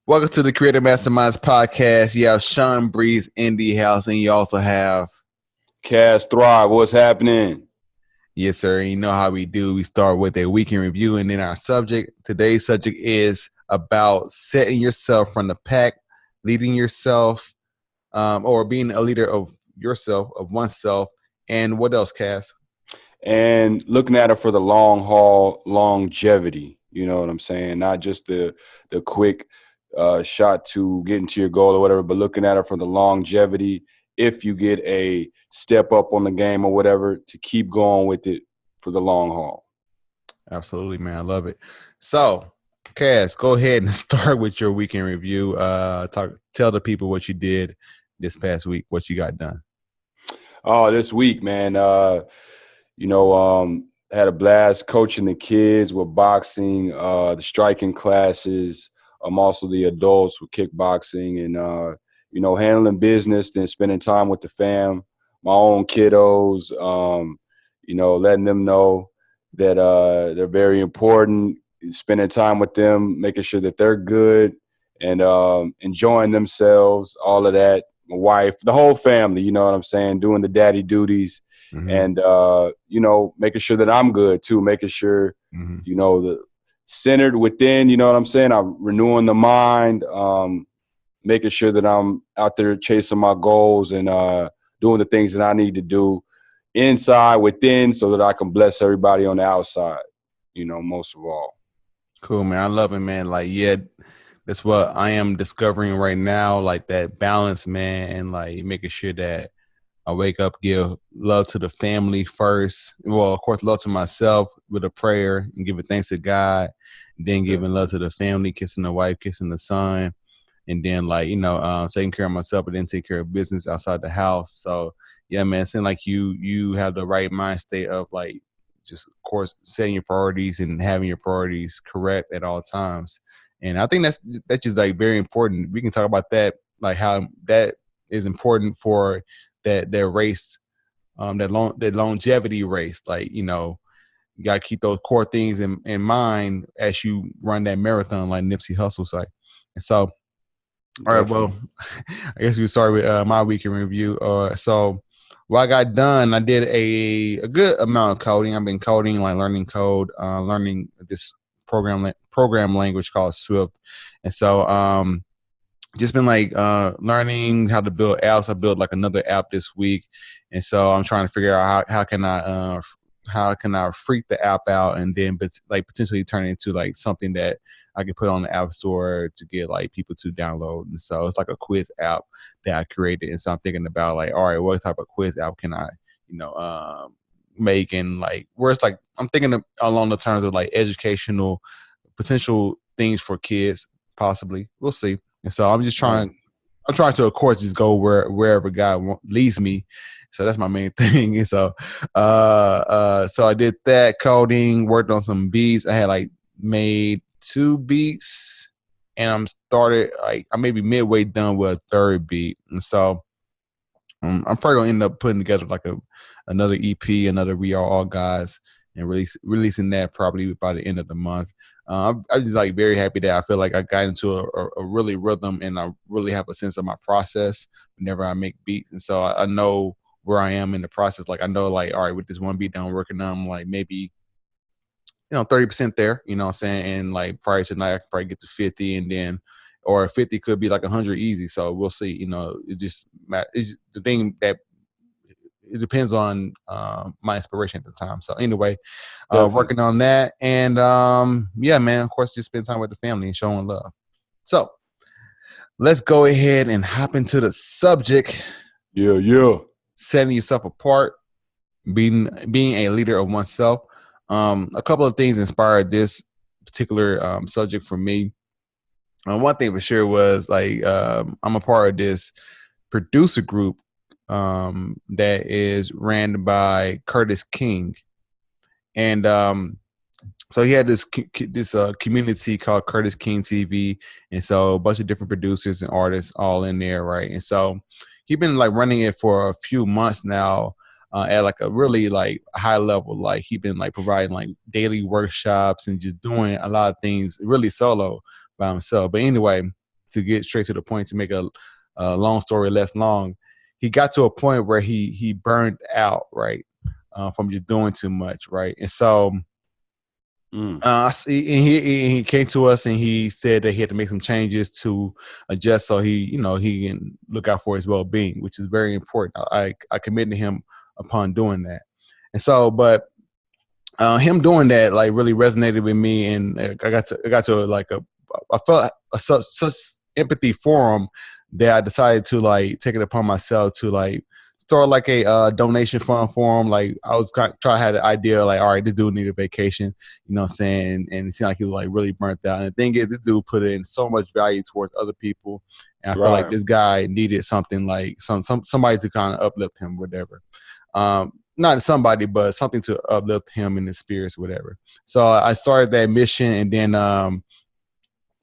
Welcome to the Creative Masterminds podcast. You have Sean Breeze in the house, and you also have, Cast Thrive, what's happening? yes, sir. And you know how we do. We start with a weekend review, and then our subject. Today's subject is about setting yourself from the pack, leading yourself, or being a leader of yourself, of oneself. And what else, Cass? And looking at it for the long haul, longevity. You know what I'm saying? Not just the quick shot to getting to your goal or whatever, but looking at it for the longevity. If you get a step up on the game or whatever, to keep going with it for the long haul. Absolutely, man. I love it. So, Cass, go ahead and start with your weekend review. Tell the people what you did this past week, what you got done. Oh, this week, man. Had a blast coaching the kids with boxing, the striking classes. Also the adults with kickboxing and, handling business, then spending time with the fam, my own kiddos, letting them know that they're very important, spending time with them, making sure that they're good and enjoying themselves, all of that. My wife, the whole family, you know what I'm saying, doing the daddy duties and making sure that I'm good too, making sure the centered within, you know what I'm saying, I'm renewing the mind, making sure that I'm out there chasing my goals and doing the things that I need to do inside within so that I can bless everybody on the outside, most of all. Cool, man. I love it, man. Like, yeah, that's what I am discovering right now, like that balance, man, and like making sure that I wake up, give love to the family first. Well, of course, love to myself with a prayer and giving thanks to God. Then giving love to the family, kissing the wife, kissing the son, and then taking care of myself, but then take care of business outside the house. So yeah, man, it seems like you have the right mind state of like just of course setting your priorities and having your priorities correct at all times. And I think that's just like very important. We can talk about that, like how that is important for that race, that longevity race. Like, you gotta keep those core things in mind as you run that marathon, like Nipsey Hussle say. And so, all right, well, Definitely. I guess we start with my weekend review. So what I got done, I did a good amount of coding. I've been coding, like learning code, learning this program language called Swift. And so just been like learning how to build apps. I built like another app this week, and so I'm trying to figure out how can I freak the app out and then like potentially turn it into like something that I can put on the app store to get like people to download. And so it's like a quiz app that I created, and so I'm thinking about like, all right, what type of quiz app can I, you know, make, and like where it's like I'm thinking along the terms of like educational potential things for kids, possibly. We'll see. And so I'm just Right. trying. I'm trying to, of course, just go wherever God leads me. So that's my main thing. And so, so I did that coding, worked on some beats. I had like made 2 beats, and I may be midway done with a third beat. And so I'm probably gonna end up putting together like another EP, another We Are All Guys, and releasing that probably by the end of the month. I'm just like very happy that I feel like I got into a really rhythm, and I really have a sense of my process whenever I make beats, and so I know where I am in the process. Like I know, like, all right, with this one beat that I'm working on, I'm like maybe 30% there. You know what I'm saying? And like prior tonight, I could probably get to 50, and then or 50 could be like 100 easy. So we'll see. It just it's the thing that it depends on my inspiration at the time. So anyway, Definitely. working on that, and yeah, man. Of course, just spend time with the family and showing love. So let's go ahead and hop into the subject: Yeah, yeah. setting yourself apart, being a leader of oneself. A couple of things inspired this particular subject for me. One thing for sure was like I'm a part of this producer group that is ran by Curtis King, and so he had this community called Curtis King TV, and so a bunch of different producers and artists all in there, right? And so he's been like running it for a few months now. At like a really like high level, like he been like providing like daily workshops and just doing a lot of things really solo. by himself. But anyway, to get straight to the point, to make a long story less long, he got to a point where he burned out, right, from just doing too much, right, and so. He came to us and he said that he had to make some changes to adjust so he can look out for his well being, which is very important. I commend him upon doing that, and so him doing that like really resonated with me, and I got to like I felt such empathy for him that I decided to like take it upon myself to like start like a donation fund for him. Like I was trying to have the idea like, all right, this dude needed a vacation, you know what I'm saying? And it seemed like he was like really burnt out. And the thing is, this dude put in so much value towards other people. And I felt like this guy needed something like somebody to kind of uplift him, whatever. Not somebody, but something to uplift him in his spirits, whatever. So I started that mission, and then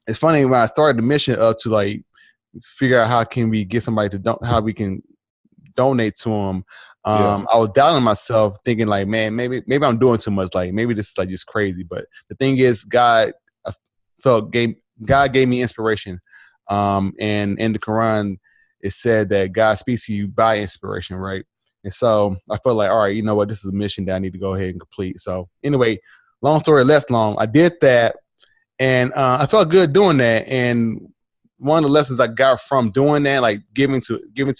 it's funny when I started the mission up to like figure out how can we get somebody to how we can donate to him. I was doubting myself, thinking like, man, maybe I'm doing too much. Like maybe this is like just crazy. But the thing is, God gave me inspiration. And in the Quran, it said that God speaks to you by inspiration, right? And so I felt like, all right, you know what, this is a mission that I need to go ahead and complete. So anyway, long story less long, I did that, and I felt good doing that. And one of the lessons I got from doing that, like giving to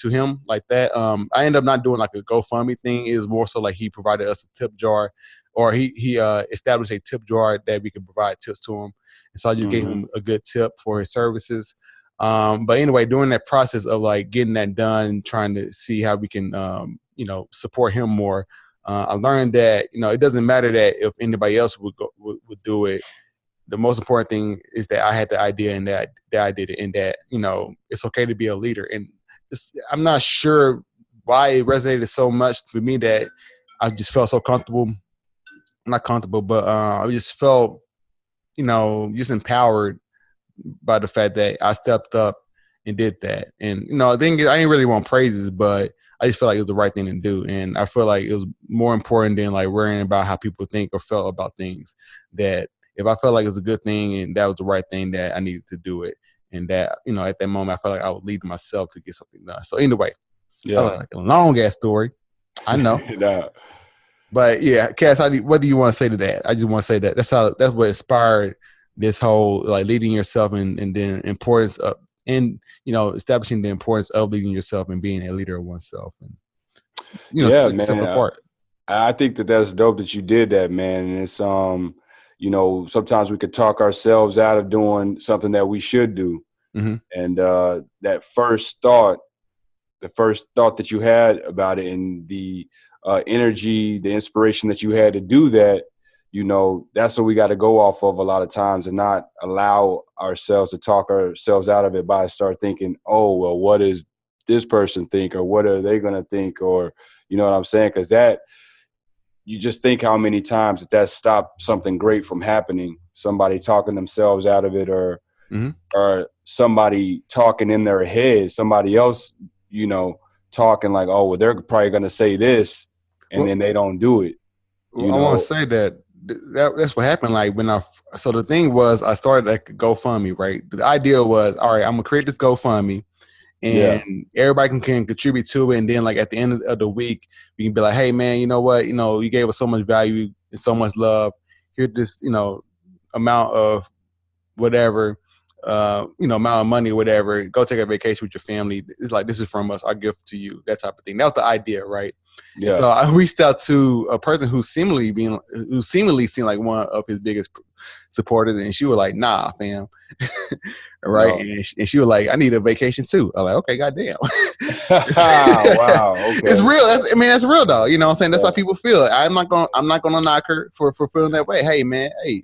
him like that, I ended up not doing like a GoFundMe thing. It was more so like he provided us a tip jar, or he established a tip jar that we could provide tips to him. And so I just gave him a good tip for his services. But anyway, during that process of like getting that done, trying to see how we can, support him more, I learned that, it doesn't matter that if anybody else would do it. The most important thing is that I had the idea and that I did it, and that, it's okay to be a leader. And I'm not sure why it resonated so much with me that I just felt so comfortable. Not comfortable, but I just felt, just empowered by the fact that I stepped up and did that. And, the thing is, I didn't really want praises, but I just felt like it was the right thing to do. And I feel like it was more important than like worrying about how people think or felt about things, that if I felt like it was a good thing and that was the right thing, that I needed to do it. And that, at that moment, I felt like I would lead myself to get something done. So anyway, like a long ass story, I know. Nah. But yeah, Cass, what do you want to say to that? I just want to say that that's what inspired this whole like leading yourself, and the importance of, and establishing the importance of leading yourself and being a leader of oneself. And man, apart. I think that's dope that you did that, man. And it's sometimes we could talk ourselves out of doing something that we should do. Mm-hmm. And that first thought that you had about it, and the energy, the inspiration that you had to do that, that's what we got to go off of a lot of times, and not allow ourselves to talk ourselves out of it by start thinking, oh, well, what does this person think, or what are they going to think, or, you know what I'm saying? Because that, you just think how many times that stopped something great from happening. Somebody talking themselves out of it, or or somebody talking in their head, somebody else, talking like, oh, well, they're probably going to say this, and then they don't do it. I want to say that's what happened. Like so the thing was, I started like GoFundMe, right? The idea was, all right, I'm gonna create this GoFundMe, and everybody can contribute to it. And then like at the end of the week, we can be like, hey man, you know what? You gave us so much value and so much love. Here's this, amount of whatever, amount of money or whatever. Go take a vacation with your family. It's like, this is from us, our gift to you, that type of thing. That was the idea, right? Yeah. And so I reached out to a person who seemingly seemed like one of his biggest supporters, and she was like, nah, fam. Right? No. And she was like, I need a vacation too. I'm like, okay, goddamn. Wow. Okay. It's real. That's real though. You know what I'm saying? That's how people feel. I'm not gonna knock her for feeling that way. Hey man, hey,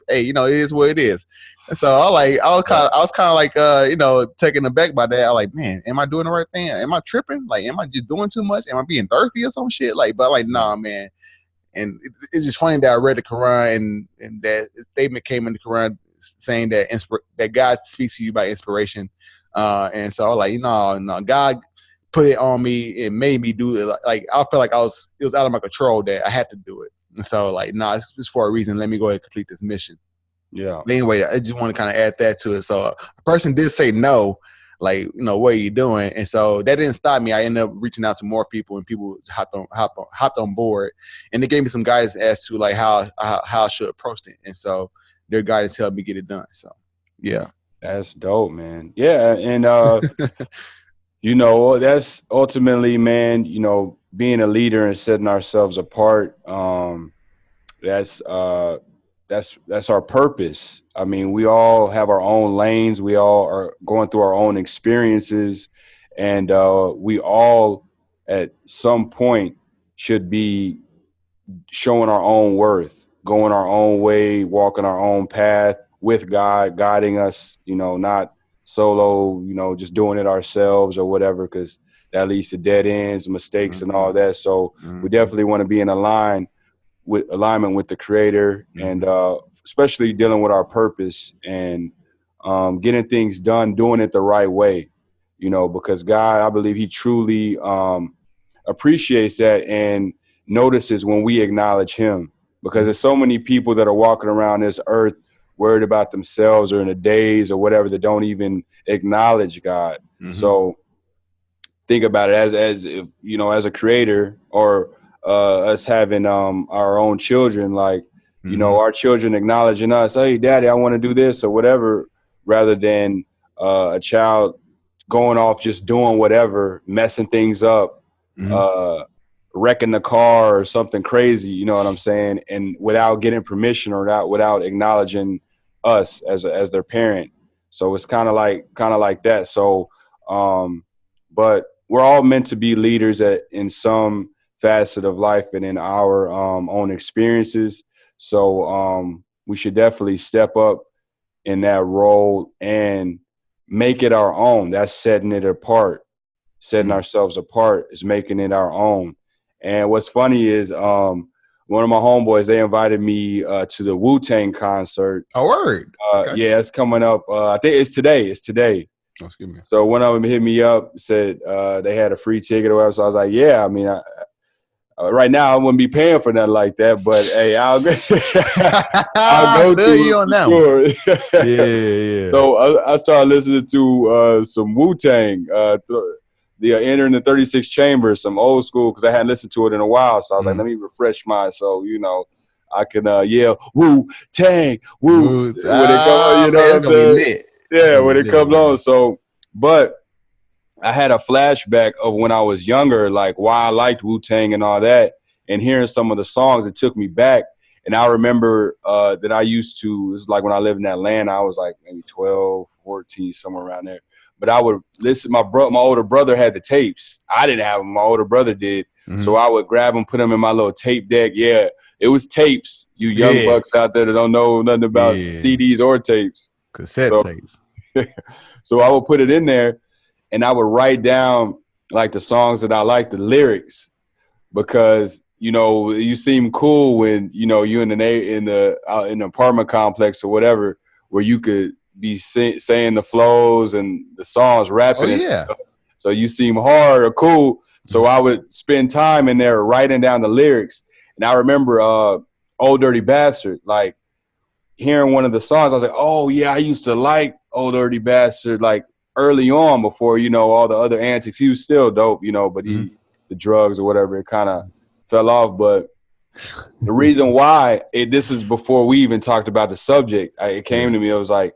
it is what it is. And so I was kind of like taken aback by that. I like, man, am I doing the right thing? Am I tripping? Like, am I just doing too much? Am I being thirsty or some shit? Like, but like, nah, man. And it's just funny that I read the Quran, and that statement came in the Quran saying that that God speaks to you by inspiration. And so I was like, no, God put it on me and made me do it. Like I felt like it was out of my control that I had to do it. And so like, it's for a reason. Let me go ahead and complete this mission. Yeah. But anyway, I just want to kind of add that to it. So a person did say no, like, what are you doing? And so that didn't stop me. I ended up reaching out to more people, and people hopped on board, and they gave me some guidance as to like how I should approach it. And so their guidance helped me get it done. So yeah. That's dope, man. Yeah, and that's ultimately, man, being a leader and setting ourselves apart. That's our purpose. I mean, we all have our own lanes. We all are going through our own experiences, and we all at some point should be showing our own worth, going our own way, walking our own path with God guiding us, not solo, just doing it ourselves or whatever, because that leads to dead ends, mistakes, and all that. So we definitely want to be in alignment with the Creator, and especially dealing with our purpose and getting things done, doing it the right way, because God, I believe He truly appreciates that and notices when we acknowledge Him, because there's so many people that are walking around this earth worried about themselves or in a daze or whatever that don't even acknowledge God. So think about it as if, as a creator, or us having our own children, like, our children acknowledging us, hey, daddy, I want to do this or whatever, rather than a child going off just doing whatever, messing things up, wrecking the car or something crazy, you know what I'm saying? And without getting permission or without acknowledging us as their parent. So it's kind of like that. So, but we're all meant to be leaders in some facet of life and in our own experiences. So we should definitely step up in that role and make it our own. That's setting it apart. Setting ourselves apart is making it our own. And what's funny is one of my homeboys, they invited me to the Wu-Tang concert. Oh, word. Okay. Yeah, it's coming up. I think it's today. Oh, excuse me. So one of them hit me up, said they had a free ticket or whatever. So I was like, yeah, I mean, right now I wouldn't be paying for nothing like that, but hey, I'll go to you on that one. Yeah. So I started listening to some Wu-Tang, Entering the 36 Chambers, some old school, because I hadn't listened to it in a while. So I was like, let me refresh mine, so I can yell Wu-Tang, Wu. When it comes, what I'm saying? Yeah, when it comes on. So, but I had a flashback of when I was younger, like why I liked Wu-Tang and all that, and hearing some of the songs, it took me back. And I remember that I used to, this is like when I lived in Atlanta, I was like maybe 12, 14, somewhere around there. But I would listen, my older brother had the tapes. I didn't have them, my older brother did. So I would grab them, put them in my little tape deck. Yeah, it was tapes. You young bucks out there that don't know nothing about CDs or tapes. Cassette tapes. So I would put it in there, and I would write down like the songs that I like, the lyrics, because you seem cool when you in the apartment complex or whatever, where you could be saying the flows and the songs, rapping. Oh, yeah. So you seem hard or cool. So I would spend time in there writing down the lyrics. And I remember Old Dirty Bastard, like hearing one of the songs, I was like, oh yeah, I used to like Old Dirty Bastard, like early on before, all the other antics. He was still dope, but the drugs or whatever, it kind of fell off. But the reason why, this is before we even talked about the subject, it came to me, it was like,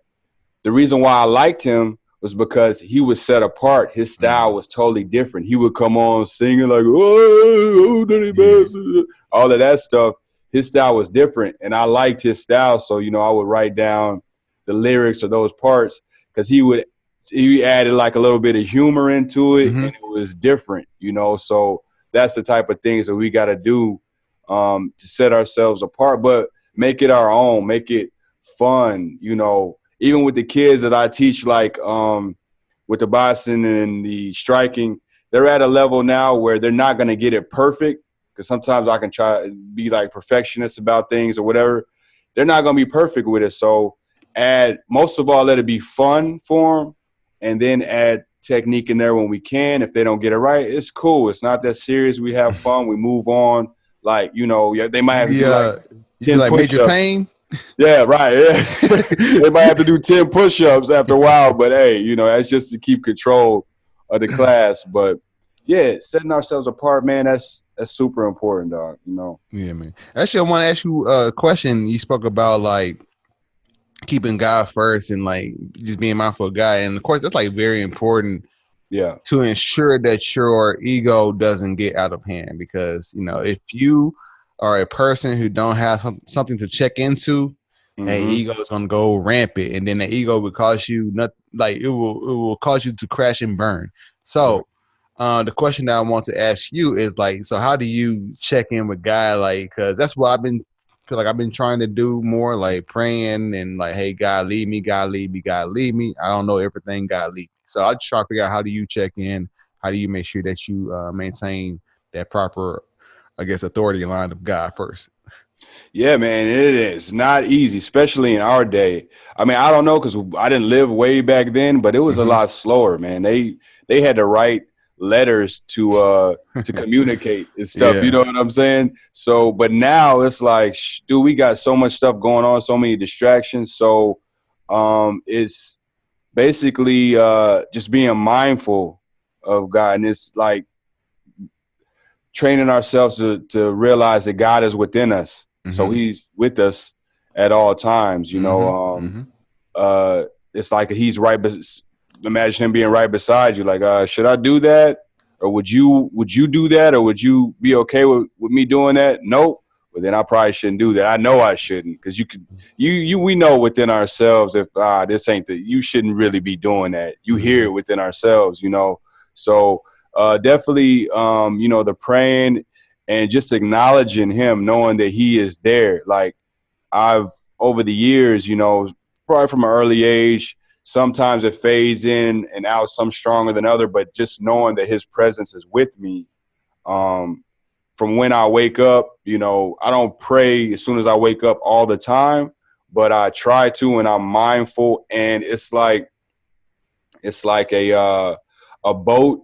the reason why I liked him was because he was set apart. His style was totally different. He would come on singing like, oh, Dirty Bastard, all of that stuff. His style was different, and I liked his style. So, I would write down the lyrics or those parts, because he added like a little bit of humor into it, and it was different, So that's the type of things that we got to do to set ourselves apart, but make it our own, make it fun, Even with the kids that I teach, like with the boxing and the striking, they're at a level now where they're not going to get it perfect, because sometimes I can try to be like perfectionist about things or whatever. They're not going to be perfect with it. So most of all, let it be fun for them, and then add technique in there when we can. If they don't get it right, it's cool. It's not that serious. We have fun. We move on. Like, they might have to do like 10 Major Payne. Yeah, right. Yeah. They might have to do 10 push-ups after a while, but hey, that's just to keep control of the class. But yeah, setting ourselves apart, man, that's super important, dog. Yeah, man. Actually, I want to ask you a question. You spoke about like keeping God first and like just being mindful of God, and of course, that's like very important Yeah. to ensure that your ego doesn't get out of hand. Because if you are a person who don't have something to check into, that Mm-hmm. ego is gonna go rampant, and then the ego will cause you not like it will cause you to crash and burn. Right. So the question that I want to ask you is like, so how do you check in with God? Like, because that's what feel like I've been trying to do more, like praying and like, hey, God lead me, God lead me, God lead me. I don't know everything, God lead me. So I just try to figure out how do you check in, how do you make sure that you maintain that proper, I guess, authority line of God first. Yeah, man, it is not easy, especially in our day. I mean, I don't know because I didn't live way back then, but it was a Mm-hmm. lot slower, man. They had to write letters to communicate and stuff. You Yeah. know what I'm saying? So, but now it's like, dude, we got so much stuff going on, so many distractions. So, it's basically just being mindful of God, and it's like training ourselves to realize that God is within us. So Mm-hmm. he's with us at all times, Mm-hmm. Mm-hmm. uh, it's like he's imagine him being right beside you. Like, should I do that? Or would you do that? Or would you be okay with me doing that? Nope. Well, then I probably shouldn't do that. I know I shouldn't. Cause we know within ourselves, if, this ain't you shouldn't really be doing that. You hear Mm-hmm. it within ourselves. So, definitely, the praying and just acknowledging him, knowing that he is there. Like I've over the years, probably from an early age, sometimes it fades in and out, some stronger than other, but just knowing that his presence is with me. Um, from when I wake up, I don't pray as soon as I wake up all the time, but I try to, and I'm mindful. And it's like a boat,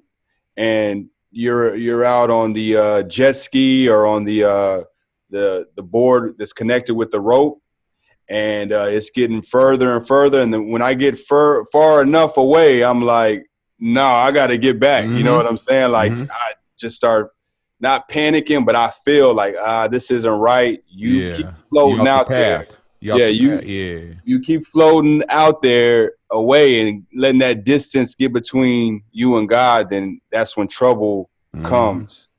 and you're out on the jet ski or on the board that's connected with the rope, and it's getting further and further. And then when I get far enough away, I'm like, no, I got to get back. You know Mm-hmm. what I'm saying? Like Mm-hmm. I just start not panicking, but I feel like this isn't right. You keep Yeah. You floating off the out there. path. You off Yeah, the path. you Yeah. you keep floating out there away and letting that distance get between you and God, then that's when trouble Mm-hmm. comes.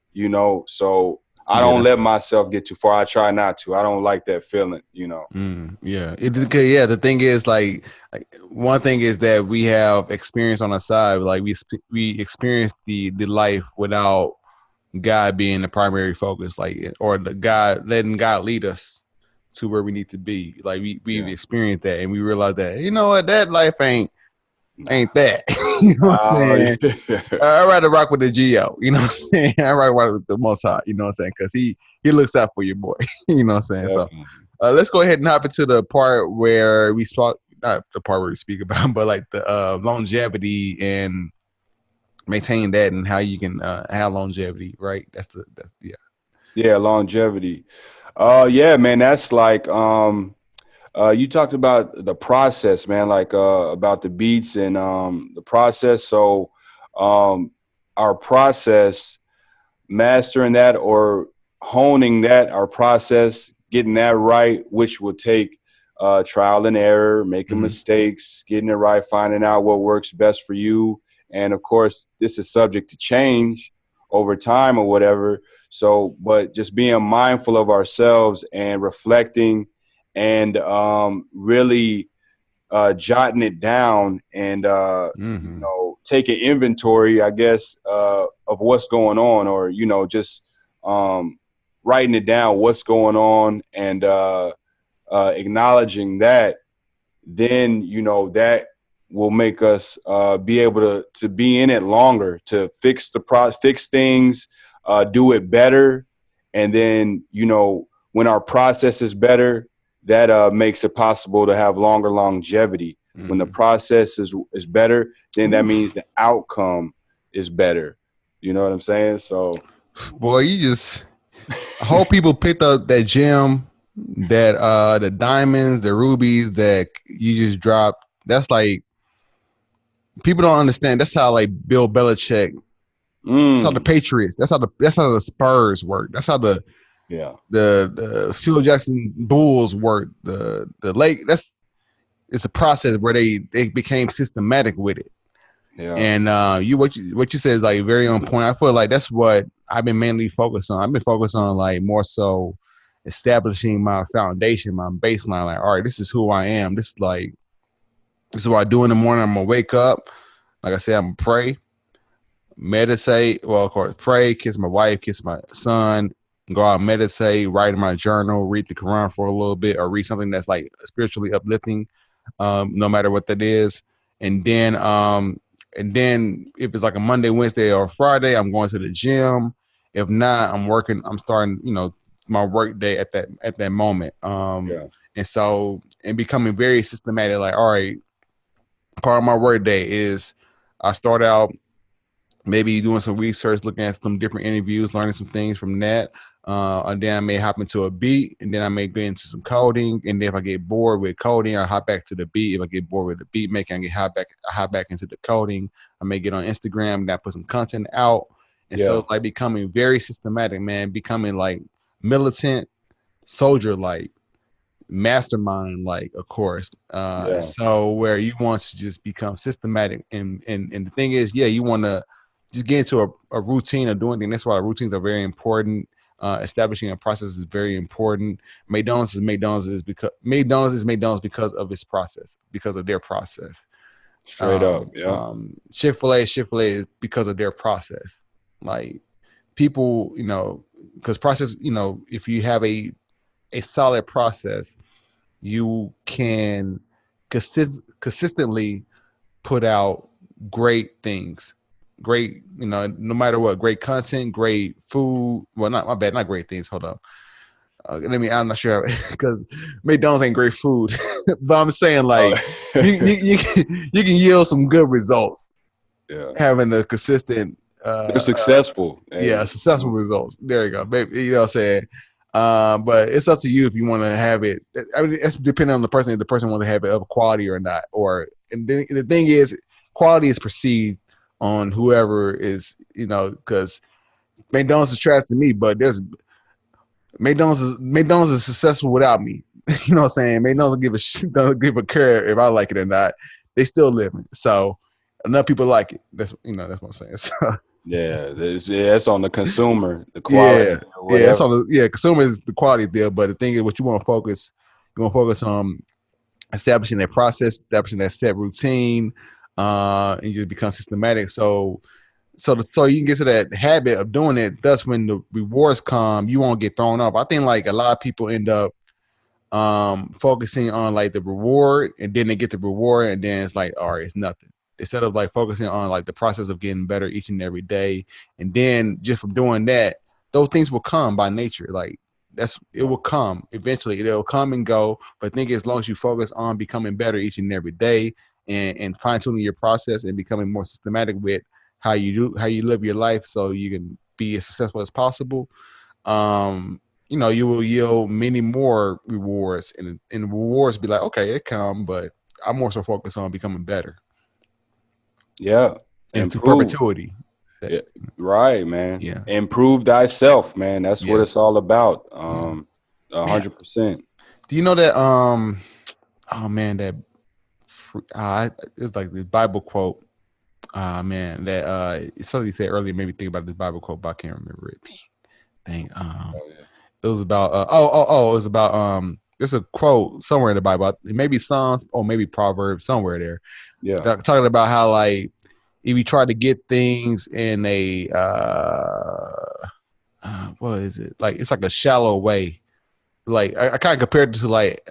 So I Yeah, don't that's let myself get too far. I try not to. I don't like that feeling. yeah. Yeah. The thing is, like one thing is that we have experience on our side. Like we experience the life without God being the primary focus, like or the God letting God lead us to where we need to be. Like we've Yeah. experienced that, and we realize that what, that life ain't Nah. that. You know what I'm saying? Yeah. I'd rather rock with the Geo. You know what I'm saying? I'd rather rock with the Most High. You know what I'm saying? Because he looks out for your boy. You know what I'm saying? So Definitely. let's go ahead and hop into the part where we spoke. Not the part where we speak about, but like the longevity and maintain that, and how you can have longevity. Right? That's yeah. Yeah, longevity. Yeah, man, that's like you talked about the process, man, like about the beats and the process. So um our process, mastering that or honing that, our process, getting that right, which will take trial and error, making Mm-hmm. mistakes, getting it right, finding out what works best for you. And of course, this is subject to change over time or whatever. So, but just being mindful of ourselves and reflecting and really jotting it down and Mm-hmm. taking inventory, I guess, of what's going on, or just um, writing it down, what's going on, and acknowledging that. Then that will make us be able to be in it longer, to fix things, do it better, and then when our process is better, that makes it possible to have longer longevity. When the Mm-hmm. process is better, then that Oof. means the outcome is better. You know what I'm saying? So Boy, you just I hope people picked up that gem that the diamonds, the rubies that you just dropped, that's like people don't understand. That's how like Bill Belichick, that's how the Mm. Patriots, that's how the Spurs work. That's how Yeah. the Phil Jackson Bulls work. The Lake, that's it's a process where they became systematic with it. Yeah. And what you said is like very on point. I feel like that's what I've been mainly focused on. I've been focused on like more so establishing my foundation, my baseline. Like, all right, this is who I am. This is what I do in the morning. I'm gonna wake up. Like I said, I'm gonna pray, meditate. Well, of course, pray, kiss my wife, kiss my son, go out, meditate, write in my journal, read the Quran for a little bit, or read something that's like spiritually uplifting, no matter what that is. And then, and then if it's like a Monday, Wednesday, or Friday, I'm going to the gym. If not, I'm working. I'm starting, my work day at that moment. Yeah. And so, and becoming very systematic. Like, all right, part of my work day is I start out maybe doing some research, looking at some different interviews, learning some things from that. And then I may hop into a beat, and then I may get into some coding. And then if I get bored with coding, I hop back to the beat. If I get bored with the beat making, I hop back into the coding. I may get on Instagram, and I put some content out. And so Yeah. it's like becoming very systematic, man, becoming like militant, soldier like, mastermind like, of course. Yeah. So where you want to just become systematic, and the thing is, yeah, you want to just get into a routine of doing things. That's why routines are very important. Establishing a process is very important. McDonald's is McDonald's because of its process, because of their process. Straight up. Yeah. Chick-fil-A is because of their process. Like people, because process, if you have a solid process, you can consistently put out great things. Great, no matter what, great content, great food. Well, not my bad, not great things. Hold up. I'm not sure because McDonald's ain't great food, but I'm saying like you can yield some good results Yeah. having a consistent They're successful. yeah, And successful results. There you go, baby. You know what I'm saying? But it's up to you if you want to have it. I mean, it's depending on the person. If the person wants to have it of quality or not. Or and the thing is, quality is perceived on whoever is, because McDonald's is trash to me, but there's McDonald's is successful without me. You know what I'm saying? McDonald's don't give a care if I like it or not. They still living. So enough people like it. That's what I'm saying. So, yeah, it's on the consumer, the yeah, quality or yeah, it's whatever. on consumer is the quality deal, but the thing is, what you want to focus on establishing that process, establishing that set routine, and you just become systematic. So you can get to that habit of doing it. Thus, when the rewards come, you won't get thrown off. I think like a lot of people end up focusing on like the reward, and then they get the reward, and then it's like, all right, it's nothing. Instead of like focusing on like the process of getting better each and every day, and then just from doing that, those things will come by nature. Like it will come eventually. It'll come and go. But I think as long as you focus on becoming better each and every day, and fine tuning your process and becoming more systematic with how you live your life, so you can be as successful as possible. You will yield many more rewards, and rewards be like, okay, it come, but I'm more so focused on becoming better Yeah. into Improve. perpetuity. That, Yeah. Right, man. yeah, Improve thyself, man. That's what yeah, it's all about. yeah. Man, 100%. do you know that? Oh man, that it's like the Bible quote. Man, that somebody said earlier made me think about this Bible quote, but I can't remember it. Dang. Oh yeah. It was about it was about there's a quote somewhere in the Bible. It may be Psalms or maybe Proverbs somewhere there. Yeah. Talking about how like if you try to get things in a what is it, like it's like a shallow way. Like I kind of compared it to like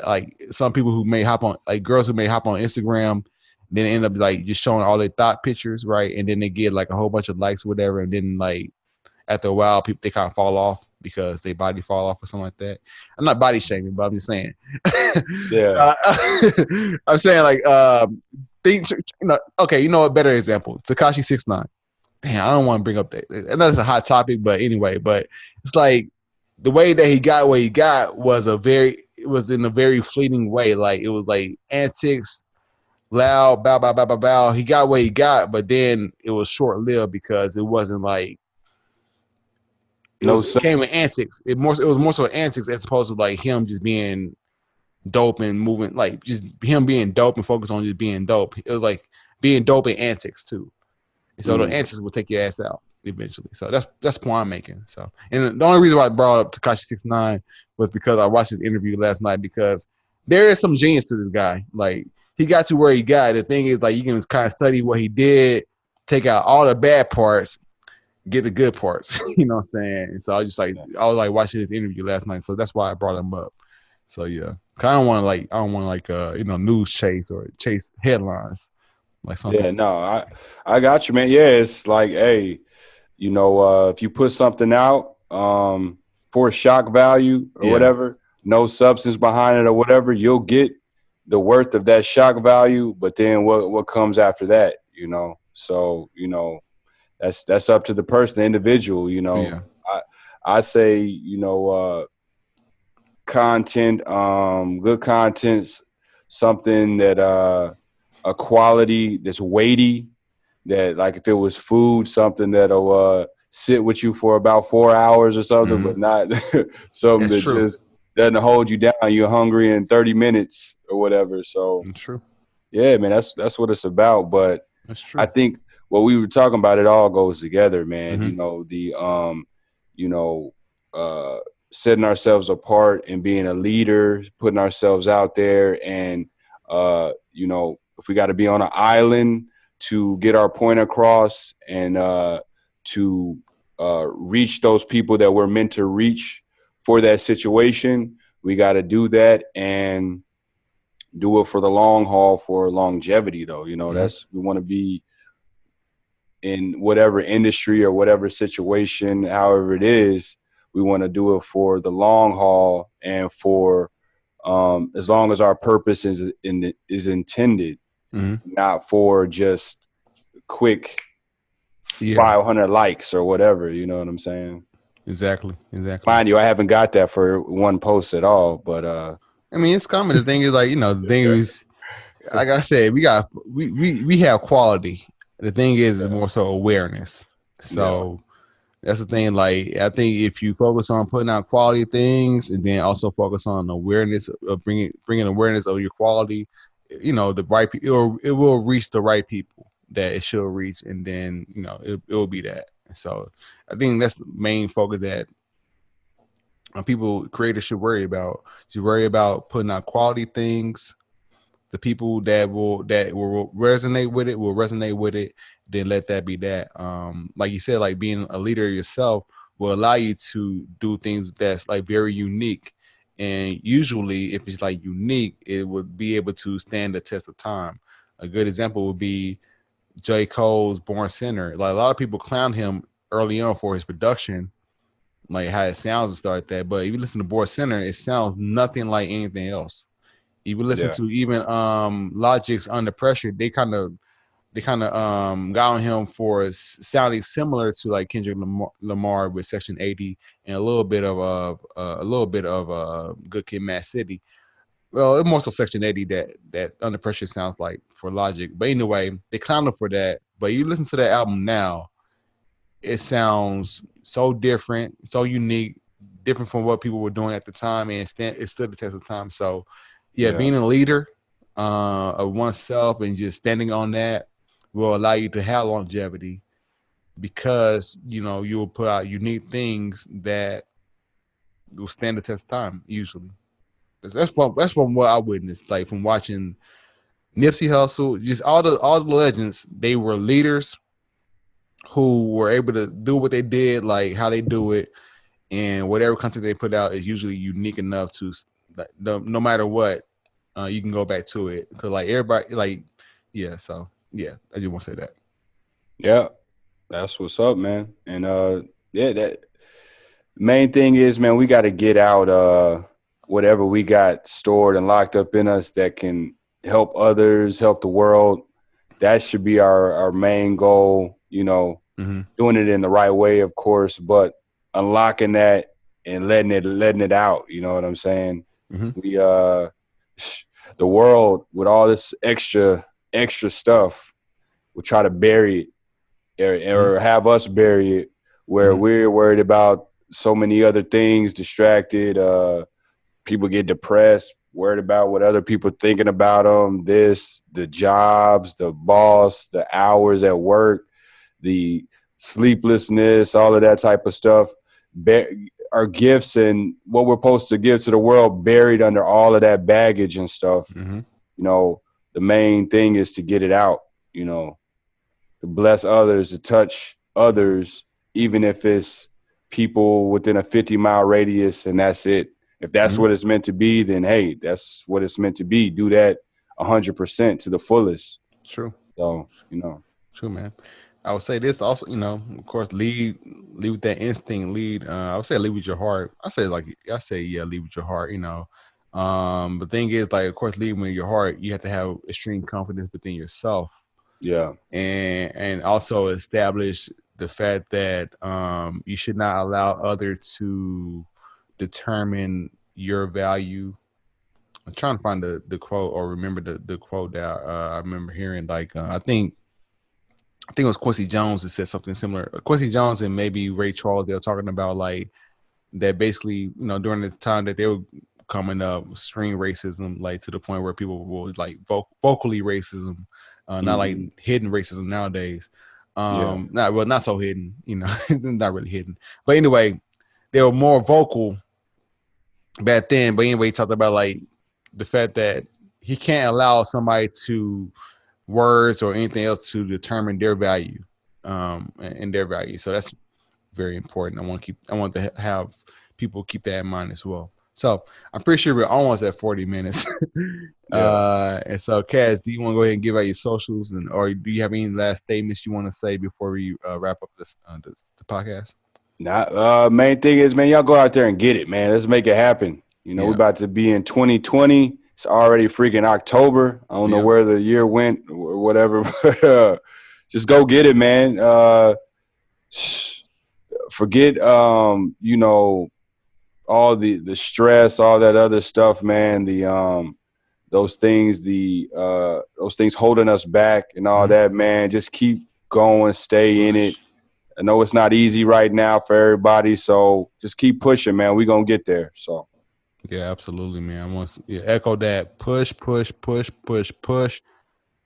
some people who may hop on, like girls who may hop on Instagram, then end up like just showing all their thought pictures, right? And then they get like a whole bunch of likes, whatever, and then like after a while, people they kind of fall off because their body fall off or something like that. I'm not body shaming, but I'm just saying. Yeah. uh, I'm saying like things. Okay, a better example. Takashi 6ix9ine. Damn, I don't want to bring up that. I know it's a hot topic, but anyway, but it's like the way that he got what he got was it was in a very fleeting way. Like it was like antics, loud, bow, bow, bow, bow, bow. He got what he got, but then it was short lived because it wasn't like No it came subs. with antics. It was more so antics as opposed to like him just being dope and moving, like just him being dope and focus on just being dope. It was like being dope and antics too. And so the Mm. antics will take your ass out eventually. So that's the point I'm making. So, and the only reason why I brought up Tekashi 69 was because I watched his interview last night because there is some genius to this guy. Like he got to where he got. The thing is, like you can kind of study what he did, take out all the bad parts, get the good parts. You know what I'm saying? And so I was like watching his interview last night. So that's why I brought him up. So yeah, I don't want to news chase or chase headlines like some Yeah, people. no, I got you, man. Yeah, it's like, hey, if you put something out for shock value or Yeah, whatever, no substance behind it or whatever, you'll get the worth of that shock value. But then what comes after that, So that's up to the person, the individual. yeah, I say, content, good content's something that a quality that's weighty, that like if it was food, something that'll sit with you for about 4 hours or something, mm-hmm. but not something That's that true. just doesn't hold you down. You're hungry in 30 minutes or whatever. So That's true. yeah, man, that's what it's about. But That's I true. think what we were talking about, it all goes together, man. Mm-hmm. The you know, uh setting ourselves apart and being a leader, putting ourselves out there, and if we got to be on an island to get our point across, and to reach those people that we're meant to reach for that situation, we got to do that and do it for the long haul, for longevity though. Mm-hmm. That's, we want to be in whatever industry or whatever situation, however it is, we want to do it for the long haul, and for as long as our purpose is intended, Mm-hmm. not for just quick Yeah, 500 likes or whatever. You know what I'm saying? exactly. Exactly. Mind you, I haven't got that for one post at all, but I mean, it's common. The thing is, like, the thing is, like I said, we have quality. The thing is yeah, more so awareness. yeah, So that's the thing. Like, I think if you focus on putting out quality things, and then also focus on awareness of bringing awareness of your quality, the right people, it will reach the right people that it should reach, and then it will be that. So I think that's the main focus that people creators should worry about. You worry about putting out quality things. The people that will resonate with it will resonate with it. Then let that be that. Like you said, like being a leader yourself will allow you to do things that's like very unique. And usually, if it's like unique, it would be able to stand the test of time. A good example would be J. Cole's Born Sinner. Like a lot of people clown him early on for his production, like how it sounds and stuff like that. But if you listen to Born Sinner, it sounds nothing like anything else. If you listen yeah, to even Logic's Under Pressure, they kind of got on him for sounding similar to like Kendrick Lamar with Section 80 and a little bit of Good Kid, Mad City. Well, it's more so Section 80 that Under Pressure sounds like for Logic. But anyway, they clowned him for that. But you listen to that album now, it sounds so different, so unique, different from what people were doing at the time, and it stood the test of time. So, yeah, yeah, being a leader of oneself and just standing on that will allow you to have longevity because you'll put out unique things that will stand the test of time. Usually, that's from what I witnessed, like from watching Nipsey Hussle, just all the legends. They were leaders who were able to do what they did, like how they do it, and whatever content they put out is usually unique enough to like, no matter what, you can go back to it because like everybody like yeah. So yeah, I just want to say that. yeah. That's what's up, man. And yeah, that main thing is, man, we got to get out whatever we got stored and locked up in us that can help others, help the world. That should be our main goal. Mm-hmm. Doing it in the right way, of course, but unlocking that and letting it out. You know what I'm saying? Mm-hmm. We the world with all this extra stuff will try to bury it or have us bury it where we're worried about so many other things, distracted. People get depressed, worried about what other people thinking about them. The jobs, the boss, the hours at work, the sleeplessness, all of that type of stuff. Our gifts and what we're supposed to give to the world buried under all of that baggage and stuff. Mm-hmm. You know, the main thing is to get it out, you know, to bless others, to touch others, even if it's people within a 50-mile radius and that's it. If that's what it's meant to be, then, hey, that's what it's meant to be. Do that 100% to the fullest. True. So, you know. True, man. I would say this also, you know, of course, lead with that instinct. I would say lead with your heart. I say lead with your heart. You know, the thing is, like, of course, lead with your heart. You have to have extreme confidence within yourself. Yeah. And also establish the fact that you should not allow others to determine your value. I'm trying to find the quote or remember the quote that I remember hearing. Like, I think it was Quincy Jones that said something similar. Quincy Jones and maybe Ray Charles, they were talking about like that basically, you know, during the time that they were coming up, extreme racism, like to the point where people were like vocally racism, not like hidden racism nowadays. Not so hidden, you know, not really hidden. But anyway, they were more vocal back then. But anyway, he talked about like the fact that he can't allow somebody to words or anything else to determine their value, and their value. So that's very important. I want to have people keep that in mind as well. So I'm pretty sure we're almost at 40 minutes. And so, Kaz, do you want to go ahead and give out your socials, or do you have any last statements you want to say before we wrap up the podcast? Main thing is, man, y'all go out there and get it, man. Let's make it happen. You know, we're about to be in 2020. It's already freaking October. I don't know where the year went or whatever. Just go get it, man. Forget, you know, all the stress, all that other stuff, man. Those things holding us back and all that, man. Just keep going, stay in it. I know it's not easy right now for everybody, so just keep pushing, man. We're going to get there, so. Yeah, absolutely, man. I want to echo that. Push.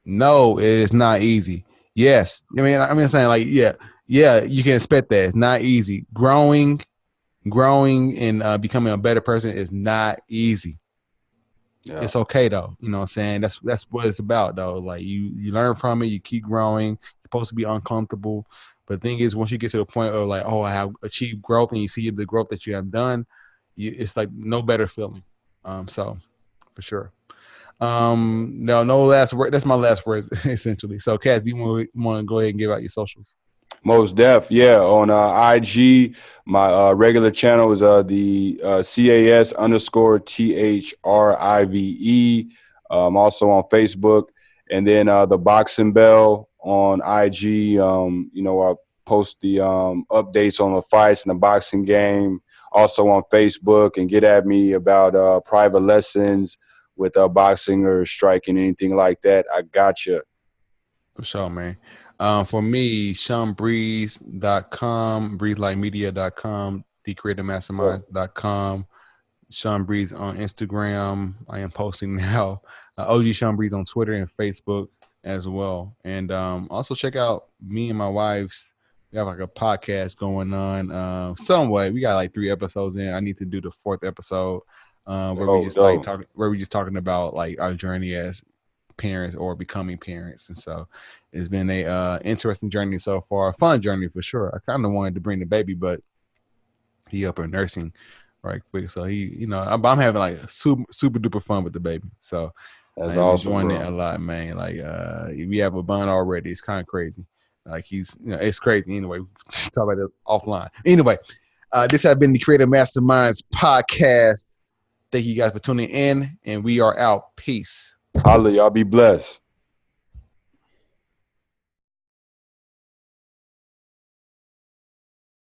No, it is not easy. Yes. I'm saying like, yeah, you can expect that. It's not easy. Growing and becoming a better person is not easy. Yeah. It's okay though. You know what I'm saying? That's what it's about though. Like you learn from it, you keep growing. You're supposed to be uncomfortable. But the thing is, once you get to the point of like, oh, I have achieved growth, and you see the growth that you have done, it's like no better feeling. So for sure. No last word. That's my last words essentially. So, Kat, do you want to go ahead and give out your socials? Most def, yeah. On IG, my regular channel is the CAS_THRIVE. Also on Facebook, and then the Boxing Bell on IG. You know, I post the updates on the fights and the boxing game. Also on Facebook, and get at me about private lessons with boxing or striking, anything like that. I got you. For sure, man. For me, SeanBreeze.com, BreezeLikeMedia.com, TheCreativeMasterminds.com, Sean Breeze on Instagram. I am posting now. OG Sean Breeze on Twitter and Facebook as well. And also check out me and my wife's. We have like a podcast going on. Some way we got like 3 episodes in. I need to do the 4th episode where we just talking about like our journey as parents or becoming parents. And so it's been a interesting journey so far, a fun journey for sure. I kind of wanted to bring the baby, but he up in nursing right quick. So he, you know, I'm having like super duper fun with the baby. So that's awesome, enjoying it a lot, man. Like we have a bond already. It's kind of crazy. Like he's, you know, it's crazy. Anyway, talk about it offline. Anyway, this has been the Creative Masterminds podcast. Thank you guys for tuning in, and we are out. Peace. Holla, y'all be blessed.